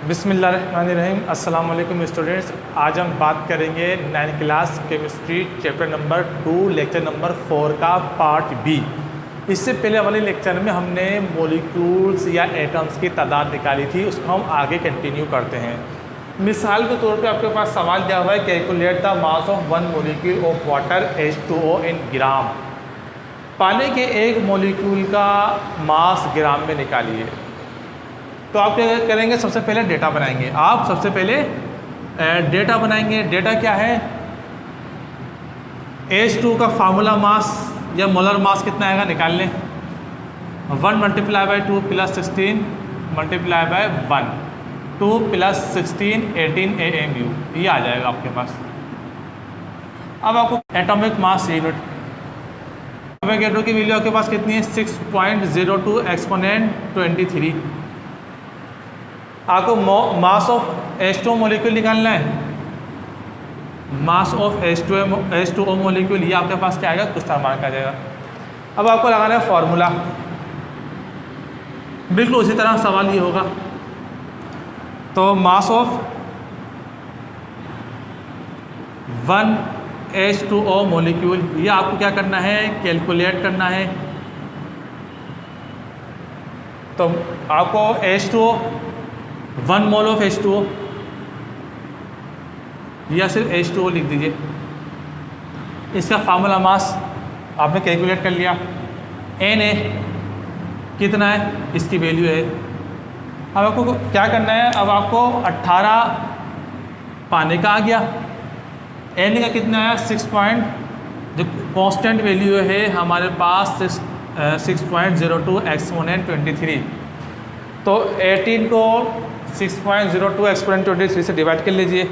बिस्मिल्लाहिर्रहमानिर्रहीम। अस्सलाम वालेकुम स्टूडेंट्स। आज हम बात करेंगे 9th class chemistry chapter number 2 lecture number 4 का पार्ट बी। इससे पहले वाले लेक्चर में हमने मॉलिक्यूल्स या एटम्स की तादाद निकाली थी, उसको हम आगे कंटिन्यू करते हैं। मिसाल के तौर पे आपके पास सवाल दिया हुआ है, calculate the mass of 1 molecule of water H2O इन ग्राम। पानी के एक मॉलिक्यूल का मास ग्राम में निकालिए। तो आप क्या करेंगे, सबसे पहले डेटा बनाएंगे। आप सबसे पहले डेटा बनाएंगे। डेटा क्या है, H2 का फार्मूला मास या मोलर मास कितना आएगा निकाल लें। 1 × 2 + 16 × 1 2 + 16 18 AMU, ये आ जाएगा आपके पास। अब आपको एटॉमिक मास यूनिट, एटो की वैल्यू आपके पास कितनी है, 6.02 एक्सपोनेंट 23। आपको मास ऑफ H2O मॉलिक्यूल निकालना है। मास ऑफ H2O मॉलिक्यूल, ये आपके पास क्या आएगा, कुछ तरह मार्क आ जाएगा। अब आपको लगाना है फॉर्मूला। बिल्कुल उसी तरह सवाल ये होगा। तो मास ऑफ 1 H2O मॉलिक्यूल, ये आपको क्या करना है, कैलकुलेट करना है। तो आपको H2O 1 मोल ऑफ H2O या सिर्फ H2O लिख दीजिए। इसका फार्मूला मास आपने कैलकुलेट कर लिया। Na कितना है, इसकी वैल्यू है। अब आपको क्या करना है, अब आपको 18 पानी का आ गया। Na का कितना है, 6 जो कांस्टेंट वैल्यू है हमारे पास 6.02 एक्सपोनेंट 23। तो 18 को 6.02 एक्सपोनेंट 23 से डिवाइड कर लीजिए।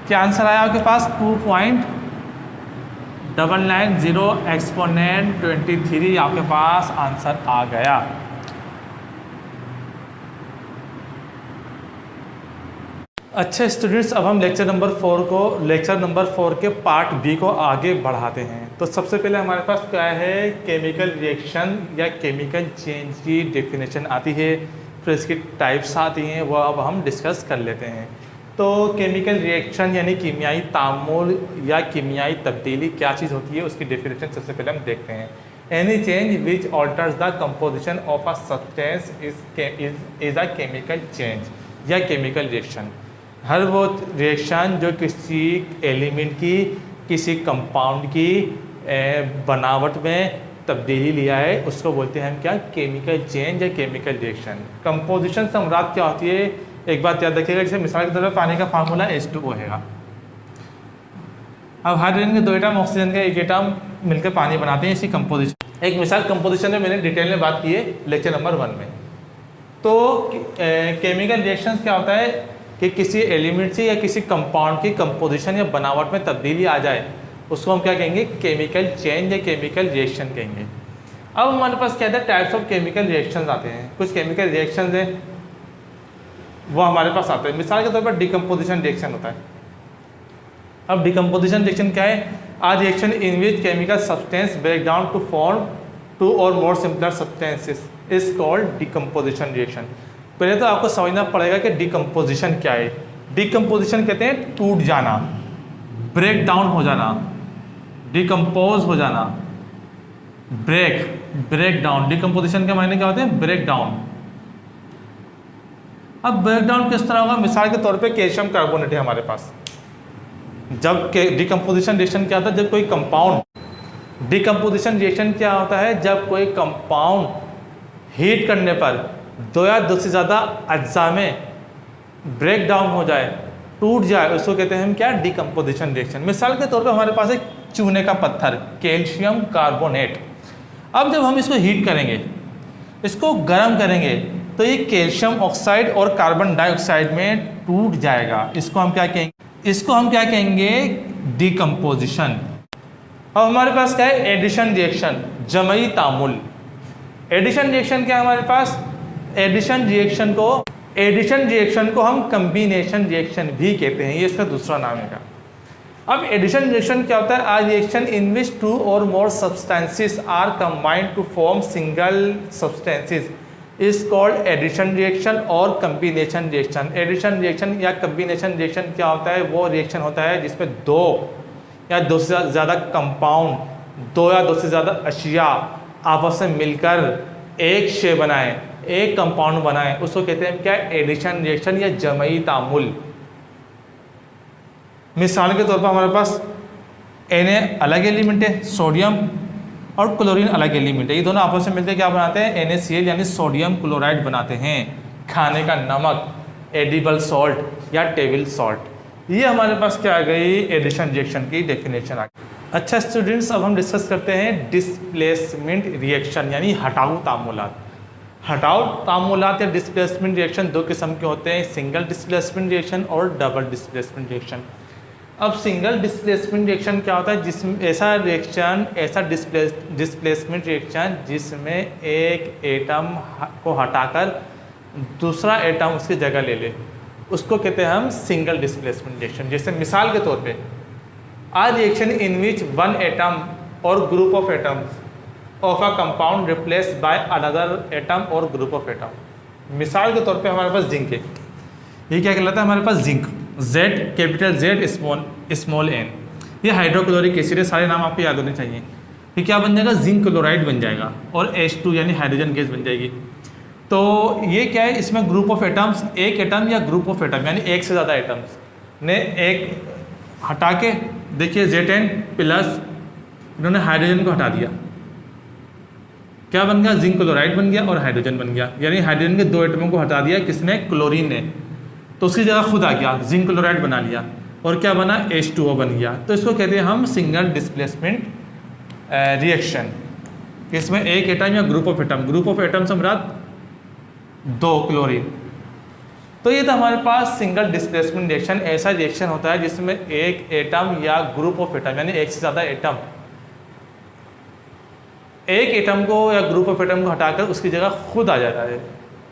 क्या आंसर आया आपके पास, 2.990 एक्सपोनेंट 23 आपके पास आंसर आ गया। अच्छा स्टूडेंट्स, अब हम लेक्चर नंबर 4 के पार्ट बी को आगे बढ़ाते हैं। तो सबसे पहले हमारे पास क्या है, केमिकल रिएक्शन या केमिकल चेंज की डेफिनेशन आती है, फिर इसकी टाइप्स आती हैं, वो अब हम डिस्कस कर लेते हैं। तो केमिकल रिएक्शन यानी कीमियाई तामुल या कीमियाई तब्दीली क्या चीज़ होती है, उसकी डेफिनेशन सबसे पहले हम देखते हैं। Any change which alters the composition of a substance is a chemical change या केमिकल रिएक्शन। हर वो रिएक्शन जो किसी एलिमेंट की, किसी कंपाउंड की बनावट में तब्दीली लिया है, उसको बोलते हैं हम क्या, केमिकल चेंज या केमिकल रिएक्शन। कंपोजिशन से मुराद क्या होती है, एक बात याद रखिएगा, जैसे मिसाल के तौर पर पानी का फार्मूला H2O है। अब हाइड्रोजन के 2 एटम, ऑक्सीजन के 1 एटम मिलकर पानी बनाते हैं, इसी कंपोजिशन। एक मिसाल कंपोजिशन में मैंने डिटेल में बात की है लेक्चर नंबर 1 में। तो केमिकल रिएक्शंस क्या होता है कि किसी एलिमेंट से या किसी कंपाउंड की कंपोजिशन या बनावट में तब्दीली आ जाए, उसको हम क्या कहेंगे, केमिकल चेंज या केमिकल रिएक्शन कहेंगे। अब हमारे पास क्या है, टाइप्स ऑफ केमिकल रिएक्शंस आते हैं। कुछ केमिकल रिएक्शंस हैं वो हमारे पास आते हैं। मिसाल के तौर पर डिकम्पोजिशन रिएक्शन होता है। अब डिकम्पोजिशन रिएक्शन क्या है, a reaction in which chemical substance break down to form 2 और more simpler substances is called decomposition reaction. पहले तो आपको समझना पड़ेगा कि डिकम्पोजिशन क्या है। डिकम्पोजिशन कहते हैं टूट जाना, ब्रेक डाउन हो जाना, डिकम्पोज हो जाना, ब्रेक डाउन। डिकम्पोजिशन के मायने क्या होते हैं, ब्रेक डाउन। अब ब्रेकडाउन किस तरह होगा, मिसाल के तौर पे कैल्शियम कार्बोनेट है हमारे पास। जब डिकम्पोजिशन रिएक्शन क्या होता है, जब कोई कंपाउंड, डिकम्पोजिशन रिएक्शन क्या होता है, जब कोई कंपाउंड हीट करने पर 2 या 2 से ज़्यादा अज्जा में ब्रेक डाउन हो जाए, टूट जाए, उसको कहते हैं हम क्या, डिकम्पोजिशन रिएक्शन। मिसाल के तौर पे हमारे पास एक चूने का पत्थर, कैल्शियम कार्बोनेट। अब जब हम इसको हीट करेंगे, इसको गर्म करेंगे, तो ये कैल्शियम ऑक्साइड और कार्बन डाइऑक्साइड में टूट जाएगा। इसको हम क्या कहेंगे, इसको हम क्या कहेंगे, डिकम्पोजिशन। अब हमारे पास क्या है, एडिशन रिएक्शन, जमई तामुल। एडिशन रिएक्शन क्या है हमारे पास, एडिशन रिएक्शन को हम कम्बिनेशन रिएक्शन भी कहते हैं, ये इसका दूसरा नाम है। अब एडिशन रिएक्शन क्या होता है, आ रिएक्शन इन विच 2 और more substances are combined to form single substances is called addition reaction और कम्बिनेशन रिएक्शन। एडिशन रिएक्शन या कम्बिनेशन रिएक्शन क्या होता है, वो रिएक्शन होता है जिसमें 2 या 2 से ज़्यादा कंपाउंड, 2 या 2 से ज़्यादा अशिया आपस में मिलकर एक शे बनाएं, एक कंपाउंड बनाएं, उसको कहते हैं क्या, एडिशन रिएक्शन या जमई तामुल। मिसाल के तौर पर हमारे पास Na अलग एलिमेंट है, सोडियम, और क्लोरीन अलग एलिमेंट है, ये दोनों आपस में मिलकर क्या बनाते हैं, NaCl यानी सोडियम क्लोराइड बनाते हैं, खाने का नमक, एडिबल सॉल्ट या टेबल सॉल्ट। ये हमारे पास क्या आ गई, एडिशन रिएक्शन की डेफिनेशन आ गई। अच्छा स्टूडेंट्स, अब हम डिस्कस करते हैं डिस्प्लेसमेंट रिएक्शन यानी हटाऊ तामुलात। हटाऊ तामुलात या डिस्प्लेसमेंट रिएक्शन 2 किस्म के होते हैं, सिंगल डिस्प्लेसमेंट रिएक्शन और डबल डिस्प्लेसमेंट रिएक्शन। अब सिंगल डिस्प्लेसमेंट रिएक्शन क्या होता है, जिसमें ऐसा डिस्प्लेसमेंट रिएक्शन जिसमें एक एटम को हटाकर दूसरा एटम उसकी जगह ले ले, उसको कहते हैं हम सिंगल डिस्प्लेसमेंट रिएक्शन। जैसे मिसाल के तौर पे आ रिएक्शन इन विच 1 एटम और group of atoms of a compound replace by another atom और ग्रुप ऑफ एटम। मिसाल के तौर पे हमारे पास जिंक है, ये क्या कहलाता है हमारे पास, zinc, Z capital Z small n, ये हाइड्रोक्लोरिक एसिड है, सारे नाम आपको याद होने चाहिए। ये क्या बन जाएगा, जिंक क्लोराइड बन जाएगा, और H2 यानी हाइड्रोजन गैस बन जाएगी। तो ये क्या है, इसमें ग्रुप ऑफ एटम्स, एक एटम या ग्रुप ऑफ एटम यानी एक से ज़्यादा एटम्स ने एक हटा के, देखिए Z10 प्लस, इन्होंने हाइड्रोजन को हटा दिया, क्या बन गया, जिंक क्लोराइड बन गया और हाइड्रोजन बन गया, यानी हाइड्रोजन के 2 एटमों को हटा दिया किसने, क्लोरीन ने, तो उसकी जगह खुद आ गया, जिंक क्लोराइड बना लिया, और क्या बना, H2O बन गया। तो इसको कहते हैं हम सिंगल डिस्प्लेसमेंट रिएक्शन। इसमें एक एटम या ग्रुप ऑफ एटम से मुराद 2 क्लोरीन। तो ये था हमारे पास सिंगल डिस्प्लेसमेंट रिएक्शन। ऐसा रिएक्शन होता है जिसमें एक एटम या ग्रुप ऑफ एटम यानी एक से ज़्यादा एटम एक एटम को या ग्रुप ऑफ एटम को हटाकर उसकी जगह खुद आ जाता है,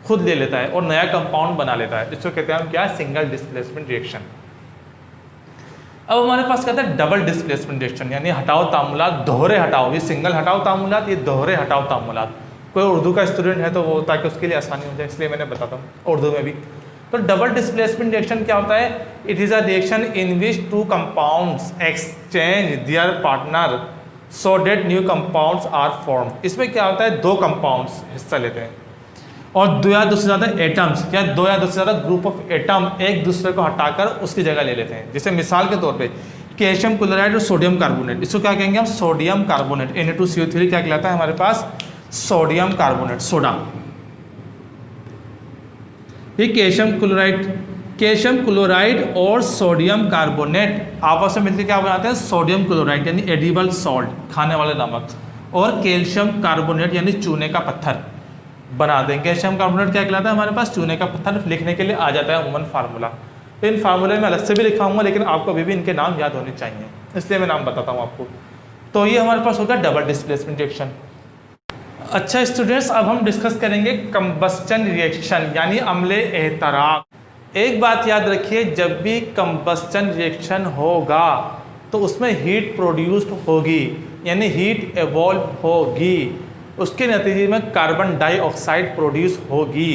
खुद ले लेता है और नया कंपाउंड बना लेता है। इसको कहते हैं हम क्या, सिंगल डिस्प्लेसमेंट रिएक्शन। अब हमारे पास कहते हैं डबल डिस्प्लेसमेंट रिएक्शन यानी हटाओ तामुलात, दोहरे हटाओ। ये सिंगल हटाओ तामुलात, ये दोहरे हटाओ तामुलात। कोई उर्दू का स्टूडेंट है तो वो, ताकि उसके लिए आसानी हो जाए इसलिए मैंने बताता हूँ उर्दू में भी। तो डबल डिस्प्लेसमेंट रिएक्शन क्या होता है, it is a reaction in which 2 compounds exchange their partner so that new compounds are form. इसमें क्या होता है, 2 कंपाउंड्स हिस्सा लेते हैं और 2 या 2 से ज़्यादा एटम्स या 2 या 2 से ज़्यादा ग्रुप ऑफ एटम एक दूसरे को हटाकर उसकी जगह ले लेते हैं। जैसे मिसाल के तौर पे कैल्शियम क्लोराइड और सोडियम कार्बोनेट, इसको क्या कहेंगे हम, सोडियम कार्बोनेट। Na2CO3 क्या कहलाता है हमारे पास, सोडियम कार्बोनेट, सोडा। ये कैल्शियम क्लोराइड और सोडियम कार्बोनेट आपस में मिलकर क्या बनाते हैं, सोडियम क्लोराइड यानी एडिबल सॉल्ट, खाने वाले नमक, और कैल्शियम कार्बोनेट यानी चूने का पत्थर बना दें। कैल्शियम कार्बोनेट क्या कहलाता है हमारे पास, चूने का पत्थर। लिखने के लिए आ जाता है अमूमन फार्मूला, तो इन फार्मूले में अलग से भी लिखा हूँ, लेकिन आपको अभी भी इनके नाम याद होने चाहिए, इसलिए मैं नाम बताता हूँ आपको। तो ये हमारे पास होगा डबल डिस्प्लेसमेंट रिएक्शन। अच्छा स्टूडेंट्स, अब हम डिस्कस करेंगे कंबस्टन रिएक्शन यानी अम्ले एहतराक। एक बात याद रखिए, जब भी कंबस्टन रिएक्शन होगा तो उसमें हीट प्रोड्यूस्ड होगी यानी हीट एवॉल्व होगी, उसके नतीजे में कार्बन डाइऑक्साइड प्रोड्यूस होगी।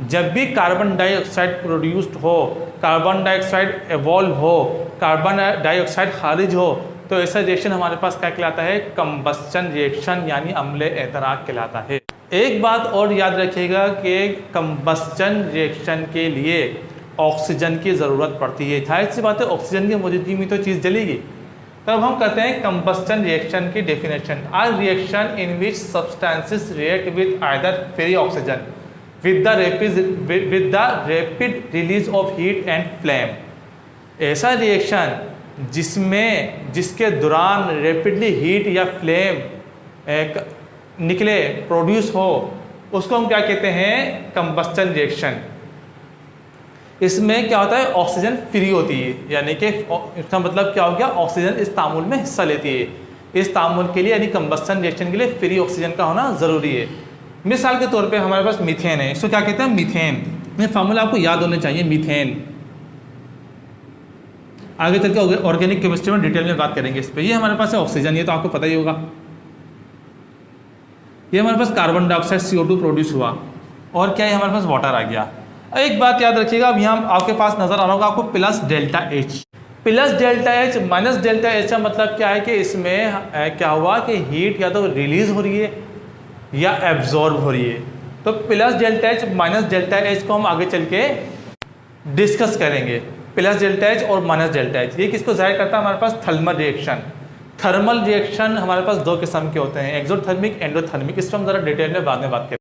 जब भी कार्बन डाइऑक्साइड प्रोड्यूस्ड हो, कार्बन डाइऑक्साइड एवॉल्व हो, कार्बन डाइऑक्साइड खारिज हो, तो ऐसा रिएक्शन हमारे पास क्या कहलाता है, कंबस्टन रिएक्शन यानी अम्ले एहतराक कहलाता है। एक बात और याद रखिएगा कि कंबस्टन रिएक्शन के लिए ऑक्सीजन की ज़रूरत पड़ती है। जाहिर सी बात है, ऑक्सीजन की मौजूदगी में तो चीज़ जलेगी। तब हम कहते हैं कंबस्टन रिएक्शन की definition, or reaction in which substances react with either free oxygen with the rapid release of heat and flame. ऐसा रिएक्शन जिसके दौरान रैपिडली हीट या फ्लेम निकले, प्रोड्यूस हो, उसको हम क्या कहते हैं, कंबस्टन रिएक्शन। इसमें क्या होता है, ऑक्सीजन फ्री होती है, यानी कि इसका मतलब क्या हो गया, ऑक्सीजन इस तामुल में हिस्सा लेती है। इस तामुल के लिए यानी कंबस्टन रिएक्शन के लिए फ्री ऑक्सीजन का होना ज़रूरी है। मिसाल के तौर पे हमारे पास मीथेन है, इसको क्या कहते हैं, मीथेन। ये फार्मूला आपको याद होने चाहिए, मीथेन। आगे चल के ऑर्गेनिक केमिस्ट्री में डिटेल में बात करेंगे इस पर। ये हमारे पास है ऑक्सीजन, ये तो आपको पता ही होगा। ये हमारे पास कार्बन डाइऑक्साइड CO2 प्रोड्यूस हुआ, और क्या है, हमारे पास वाटर आ गया। एक बात याद रखिएगा, अब यहाँ आपके पास नजर आ रहा होगा आपको plus delta H। Plus delta H minus delta H का मतलब क्या है कि इसमें क्या हुआ कि हीट या तो रिलीज हो रही है या एब्जॉर्ब हो रही है। तो plus delta H minus delta H को हम आगे चल के डिस्कस करेंगे। प्लस डेल्टा H और माइनस डेल्टा H, ये किसको जाहिर करता है, हमारे पास थर्मल रिएक्शन। थर्मल रिएक्शन हमारे पास दो किस्म के होते हैं, एक्सोथर्मिक, एंडोथर्मिक। इस पर हम ज़रा डिटेल में बाद में बात करेंगे।